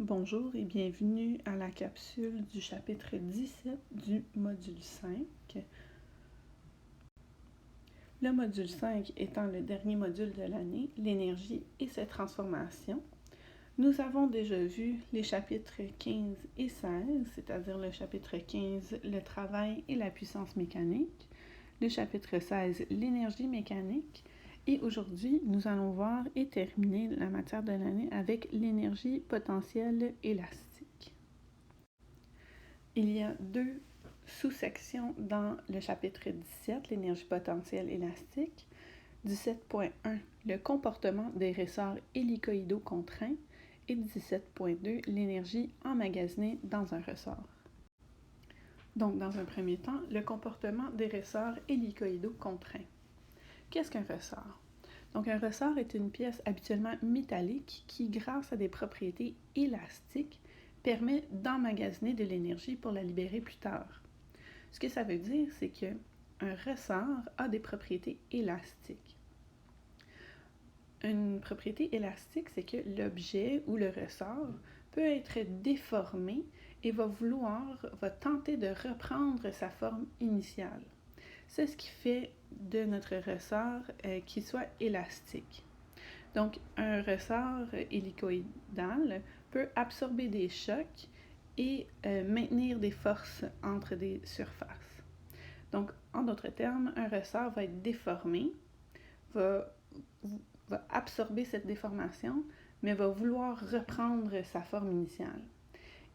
Bonjour et bienvenue à la capsule du chapitre 17 du module 5. Le module 5 étant le dernier module de l'année, l'énergie et ses transformations. Nous avons déjà vu les chapitres 15 et 16, c'est-à-dire le chapitre 15, le travail et la puissance mécanique, le chapitre 16, l'énergie mécanique, et aujourd'hui, nous allons voir et terminer la matière de l'année avec l'énergie potentielle élastique. Il y a deux sous-sections dans le chapitre 17, l'énergie potentielle élastique. 17.1, le comportement des ressorts hélicoïdaux contraints, et 17.2, l'énergie emmagasinée dans un ressort. Donc, dans un premier temps, le comportement des ressorts hélicoïdaux contraints. Qu'est-ce qu'un ressort? Donc, un ressort est une pièce habituellement métallique qui, grâce à des propriétés élastiques, permet d'emmagasiner de l'énergie pour la libérer plus tard. Ce que ça veut dire, c'est qu'un ressort a des propriétés élastiques. Une propriété élastique, c'est que l'objet ou le ressort peut être déformé et va tenter de reprendre sa forme initiale. C'est ce qui fait de notre ressort qu'il soit élastique. Donc, un ressort hélicoïdal peut absorber des chocs et maintenir des forces entre des surfaces. Donc, en d'autres termes, un ressort va être déformé, va absorber cette déformation, mais va vouloir reprendre sa forme initiale.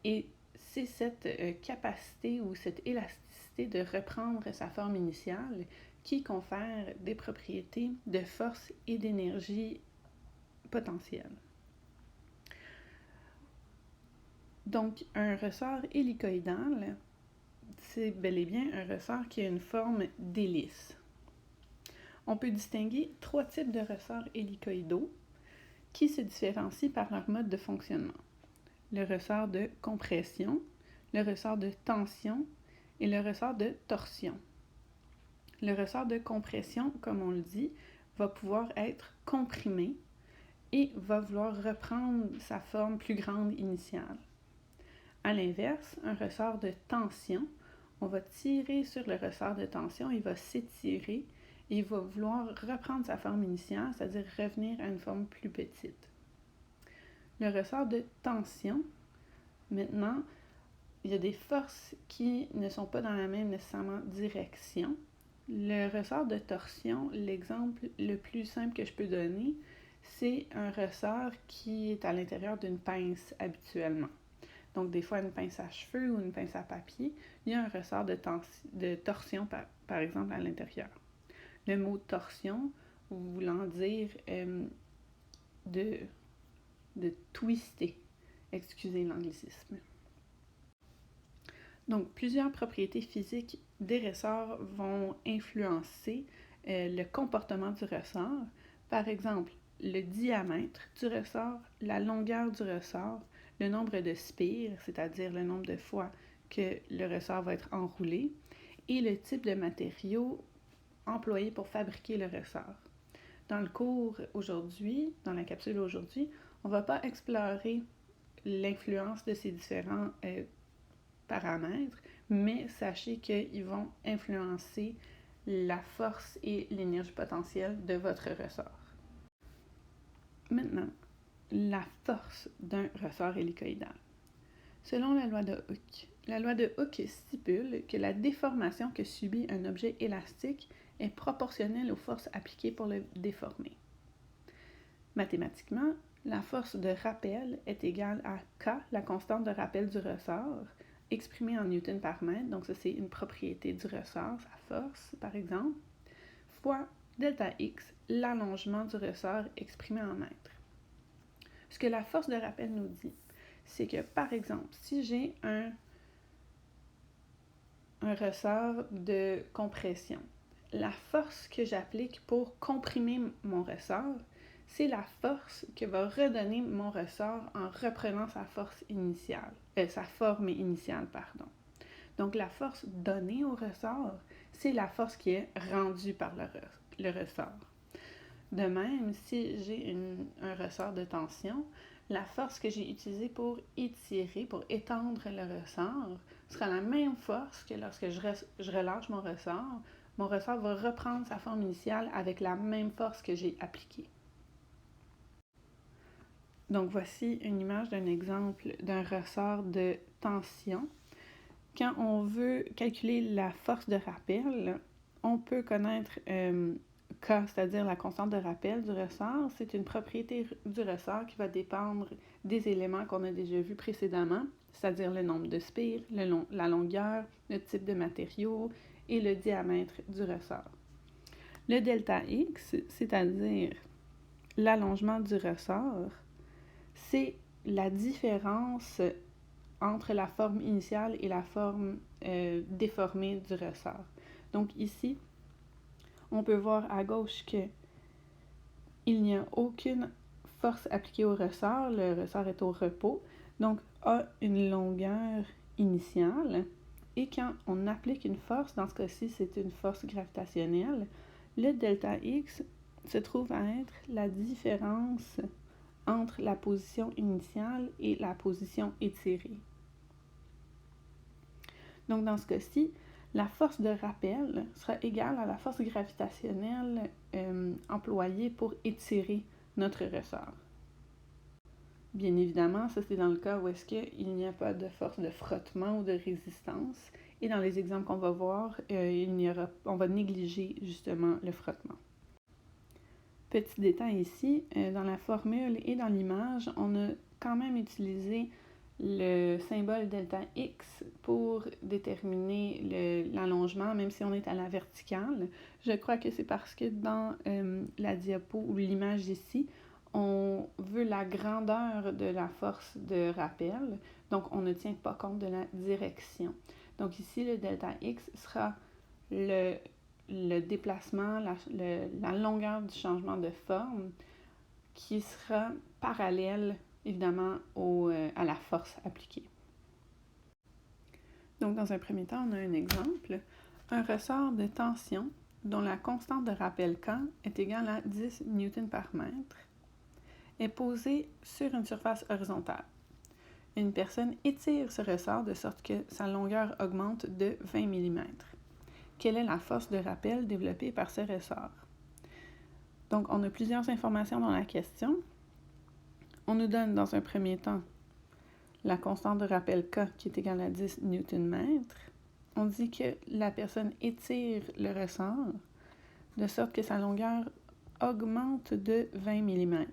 Et c'est cette capacité ou cette élasticité de reprendre sa forme initiale qui confère des propriétés de force et d'énergie potentielle. Donc, un ressort hélicoïdal, c'est bel et bien un ressort qui a une forme d'hélice. On peut distinguer trois types de ressorts hélicoïdaux qui se différencient par leur mode de fonctionnement. Le ressort de compression, le ressort de tension et le ressort de torsion. Le ressort de compression, comme on le dit, va pouvoir être comprimé et va vouloir reprendre sa forme plus grande initiale. À l'inverse, un ressort de tension, on va tirer sur le ressort de tension, il va s'étirer et il va vouloir reprendre sa forme initiale, c'est-à-dire revenir à une forme plus petite. Le ressort de tension, maintenant, il y a des forces qui ne sont pas dans la même nécessairement direction. Le ressort de torsion, l'exemple le plus simple que je peux donner, c'est un ressort qui est à l'intérieur d'une pince habituellement. Donc, des fois, une pince à cheveux ou une pince à papier, il y a un ressort de torsion, par exemple, à l'intérieur. Le mot torsion voulant dire de twister, excusez l'anglicisme. Donc, plusieurs propriétés physiques des ressorts vont influencer le comportement du ressort. Par exemple, le diamètre du ressort, la longueur du ressort, le nombre de spires, c'est-à-dire le nombre de fois que le ressort va être enroulé, et le type de matériau employé pour fabriquer le ressort. Dans le cours aujourd'hui, dans la capsule aujourd'hui, on ne va pas explorer l'influence de ces différents paramètres, mais sachez qu'ils vont influencer la force et l'énergie potentielle de votre ressort. Maintenant, la force d'un ressort hélicoïdal. Selon la loi de Hooke stipule que la déformation que subit un objet élastique est proportionnelle aux forces appliquées pour le déformer. Mathématiquement, la force de rappel est égale à K, la constante de rappel du ressort, exprimée en newton par mètre, donc ça c'est une propriété du ressort, sa force par exemple, fois delta X, l'allongement du ressort exprimé en mètres. Ce que la force de rappel nous dit, c'est que par exemple, si j'ai un ressort de compression, la force que j'applique pour comprimer mon ressort, c'est la force que va redonner mon ressort en reprenant sa force initiale, sa forme initiale, pardon. Donc la force donnée au ressort, c'est la force qui est rendue par le ressort. De même, si j'ai un ressort de tension, la force que j'ai utilisée pour étirer, pour étendre le ressort, sera la même force que lorsque je relâche mon ressort va reprendre sa forme initiale avec la même force que j'ai appliquée. Donc voici une image d'un exemple d'un ressort de tension. Quand on veut calculer la force de rappel, on peut connaître K, c'est-à-dire la constante de rappel du ressort. C'est une propriété du ressort qui va dépendre des éléments qu'on a déjà vus précédemment, c'est-à-dire le nombre de spires, la longueur, le type de matériau et le diamètre du ressort. Le delta X, c'est-à-dire l'allongement du ressort, c'est la différence entre la forme initiale et la forme déformée du ressort. Donc ici, on peut voir à gauche qu'il n'y a aucune force appliquée au ressort. Le ressort est au repos, donc a une longueur initiale. Et quand on applique une force, dans ce cas-ci, c'est une force gravitationnelle, le delta X se trouve à être la différence entre la position initiale et la position étirée. Donc, dans ce cas-ci, la force de rappel sera égale à la force gravitationnelle employée pour étirer notre ressort. Bien évidemment, ça c'est dans le cas où est-ce qu'il n'y a pas de force de frottement ou de résistance. Et dans les exemples qu'on va voir, on va négliger justement le frottement. Petit détail ici, dans la formule et dans l'image, on a quand même utilisé le symbole delta X pour déterminer l'allongement, même si on est à la verticale. Je crois que c'est parce que dans la diapo ou l'image ici, on veut la grandeur de la force de rappel, donc on ne tient pas compte de la direction. Donc ici, le delta X sera le déplacement, la longueur du changement de forme qui sera parallèle évidemment à la force appliquée. Donc dans un premier temps, on a un exemple, un ressort de tension dont la constante de rappel K est égale à 10 N par mètre est posé sur une surface horizontale. Une personne étire ce ressort de sorte que sa longueur augmente de 20 mm. Quelle est la force de rappel développée par ce ressort? Donc, on a plusieurs informations dans la question. On nous donne dans un premier temps la constante de rappel K qui est égale à 10 Nm. On dit que la personne étire le ressort de sorte que sa longueur augmente de 20 mm.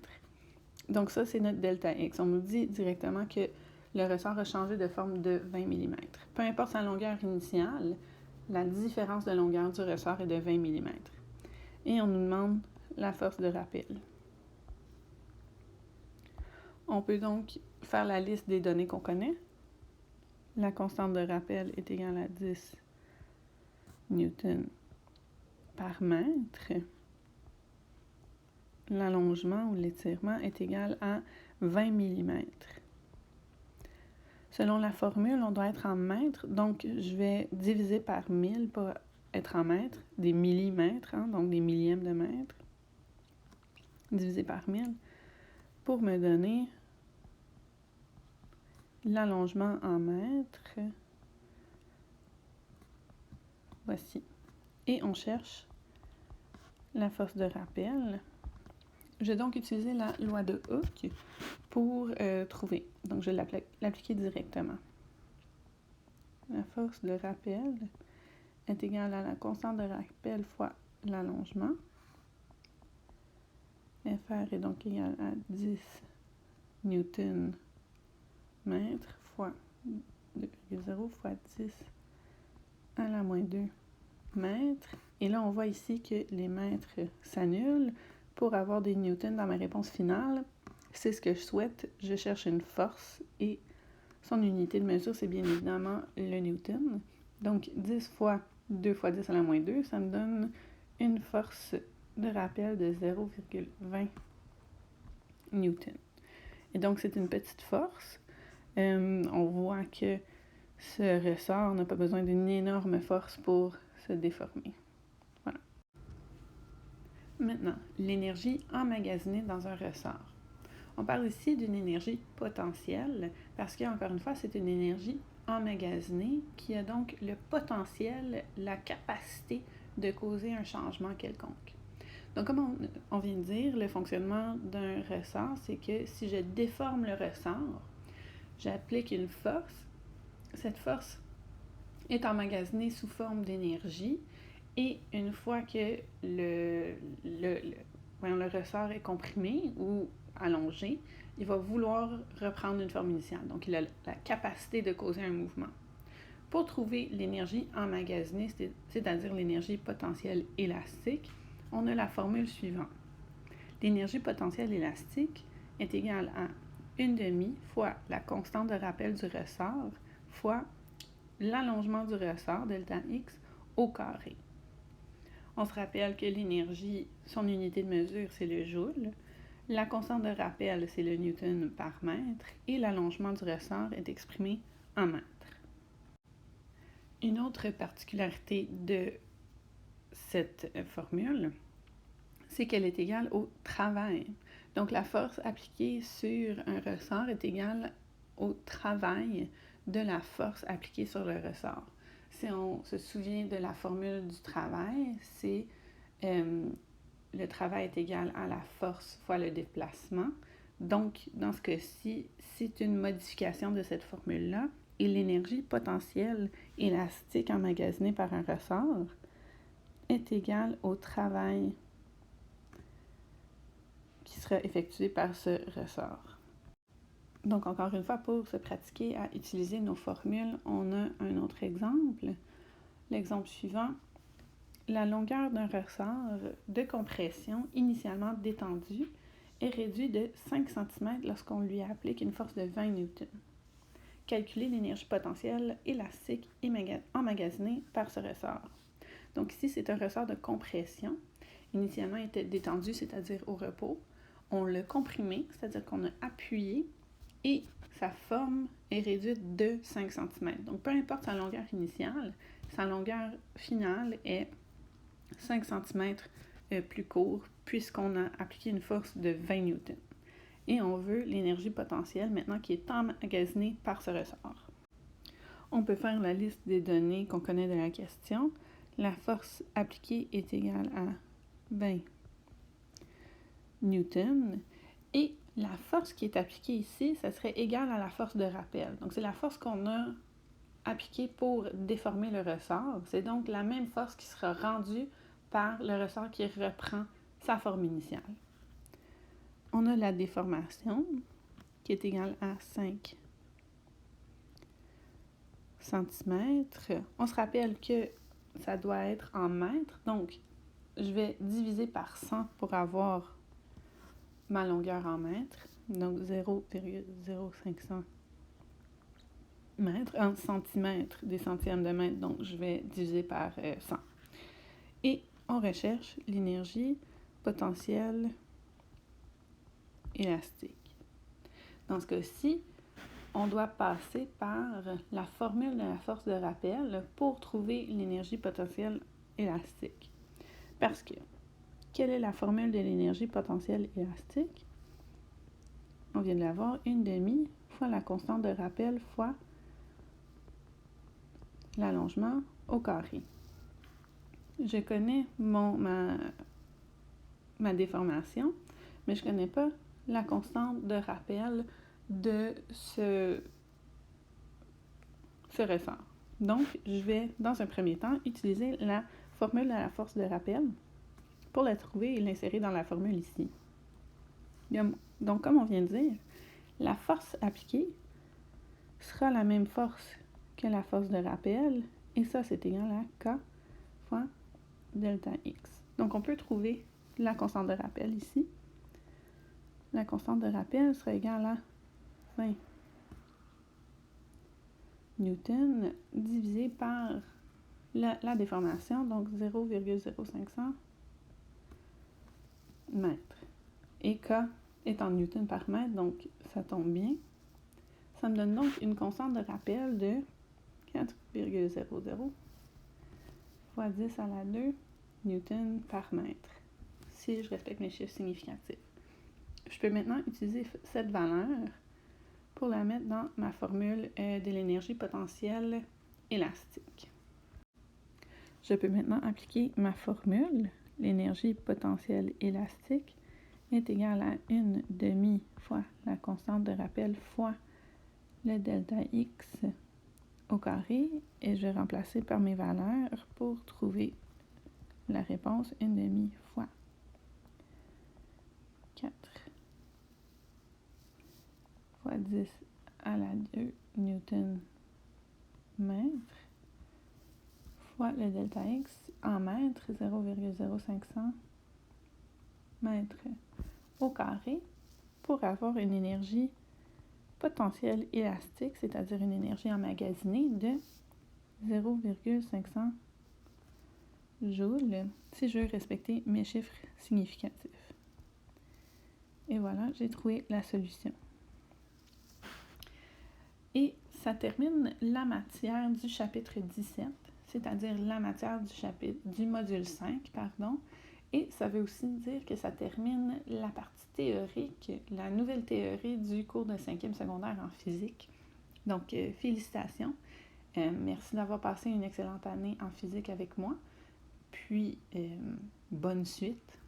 Donc ça, c'est notre delta X. On nous dit directement que le ressort a changé de forme de 20 mm. Peu importe sa longueur initiale, la différence de longueur du ressort est de 20 mm. Et on nous demande la force de rappel. On peut donc faire la liste des données qu'on connaît. La constante de rappel est égale à 10 N par mètre. L'allongement ou l'étirement est égal à 20 mm. Selon la formule, on doit être en mètres, donc je vais diviser par 1000 pour être en mètres, des millimètres, donc des millièmes de mètre, divisé par 1000, pour me donner l'allongement en mètres. Voici. Et on cherche la force de rappel. Je vais donc utiliser la loi de Hooke pour trouver. Donc, je vais l'appliquer directement. La force de rappel est égale à la constante de rappel fois l'allongement. FR est donc égal à 10 Nm fois 2,0 fois 10 à la moins 2 mètres. Et là, on voit ici que les mètres s'annulent. Pour avoir des newtons dans ma réponse finale, c'est ce que je souhaite. Je cherche une force et son unité de mesure, c'est bien évidemment le newton. Donc, 10 fois 2 fois 10 à la moins 2, ça me donne une force de rappel de 0,20 newton. Et donc, c'est une petite force. On voit que ce ressort n'a pas besoin d'une énorme force pour se déformer. Voilà. Maintenant, l'énergie emmagasinée dans un ressort. On parle ici d'une énergie potentielle parce qu'encore une fois, c'est une énergie emmagasinée qui a donc le potentiel, la capacité de causer un changement quelconque. Donc, comme on vient de dire, le fonctionnement d'un ressort, c'est que si je déforme le ressort, j'applique une force. Cette force est emmagasinée sous forme d'énergie et une fois que le ressort est comprimé ou allongé, il va vouloir reprendre une forme initiale. Donc, il a la capacité de causer un mouvement. Pour trouver l'énergie emmagasinée, c'est-à-dire l'énergie potentielle élastique, on a la formule suivante. L'énergie potentielle élastique est égale à 1/2 fois la constante de rappel du ressort fois l'allongement du ressort, delta X, au carré. On se rappelle que l'énergie, son unité de mesure, c'est le joule. La constante de rappel, c'est le newton par mètre. Et l'allongement du ressort est exprimé en mètres. Une autre particularité de cette formule, c'est qu'elle est égale au travail. Donc, la force appliquée sur un ressort est égale au travail de la force appliquée sur le ressort. Si on se souvient de la formule du travail, c'est le travail est égal à la force fois le déplacement. Donc, dans ce cas-ci, c'est une modification de cette formule-là et l'énergie potentielle élastique emmagasinée par un ressort est égale au travail qui sera effectué par ce ressort. Donc, encore une fois, pour se pratiquer à utiliser nos formules, on a un autre exemple. L'exemple suivant, la longueur d'un ressort de compression initialement détendu est réduite de 5 cm lorsqu'on lui applique une force de 20 Newton. Calculer l'énergie potentielle élastique emmagasinée par ce ressort. Donc ici, c'est un ressort de compression. Initialement, il était détendu, c'est-à-dire au repos. On l'a comprimé, c'est-à-dire qu'on a appuyé et sa forme est réduite de 5 cm. Donc, peu importe sa longueur initiale, sa longueur finale est 5 cm plus court puisqu'on a appliqué une force de 20 Newton. Et on veut l'énergie potentielle maintenant qui est emmagasinée par ce ressort. On peut faire la liste des données qu'on connaît de la question. La force appliquée est égale à 20 Newton et la force qui est appliquée ici, ça serait égal à la force de rappel. Donc, c'est la force qu'on a appliquée pour déformer le ressort. C'est donc la même force qui sera rendue par le ressort qui reprend sa forme initiale. On a la déformation qui est égale à 5 cm. On se rappelle que ça doit être en mètres, donc je vais diviser par 100 pour avoir ma longueur en mètres, donc 0,0500 mètres, en centimètres, des centièmes de mètre, donc je vais diviser par 100. Et on recherche l'énergie potentielle élastique. Dans ce cas-ci, on doit passer par la formule de la force de rappel pour trouver l'énergie potentielle élastique. Parce que, quelle est la formule de l'énergie potentielle élastique? On vient de l'avoir, 1/2 fois la constante de rappel fois l'allongement au carré. Je connais ma déformation, mais je ne connais pas la constante de rappel de ce ressort. Donc, je vais, dans un premier temps, utiliser la formule de la force de rappel pour la trouver et l'insérer dans la formule ici. Donc, comme on vient de dire, la force appliquée sera la même force que la force de rappel, et ça, c'est égal à K fois delta X. Donc, on peut trouver la constante de rappel ici. La constante de rappel sera égale à 20 Newton divisé par la déformation, donc 0,0500 mètres. Et K est en Newton par mètre, donc ça tombe bien. Ça me donne donc une constante de rappel de 4,00 fois 10 à la 2 Newton par mètre, si je respecte mes chiffres significatifs. Je peux maintenant utiliser cette valeur pour la mettre dans ma formule de l'énergie potentielle élastique. Je peux maintenant appliquer ma formule. L'énergie potentielle élastique est égale à 1/2 fois la constante de rappel fois le delta X au carré, et je vais remplacer par mes valeurs pour trouver la réponse 1/2 fois 4 fois 10 à la 2 newton mètre fois le delta X en mètres, 0,0500 mètres au carré, pour avoir une énergie potentielle élastique, c'est-à-dire une énergie emmagasinée de 0,500 joules, si je veux respecter mes chiffres significatifs. Et voilà, j'ai trouvé la solution. Et ça termine la matière du chapitre 17, c'est-à-dire la matière du module 5, et ça veut aussi dire que ça termine la partie théorique, la nouvelle théorie du cours de 5e secondaire en physique. Donc, félicitations. Merci d'avoir passé une excellente année en physique avec moi. Puis, bonne suite.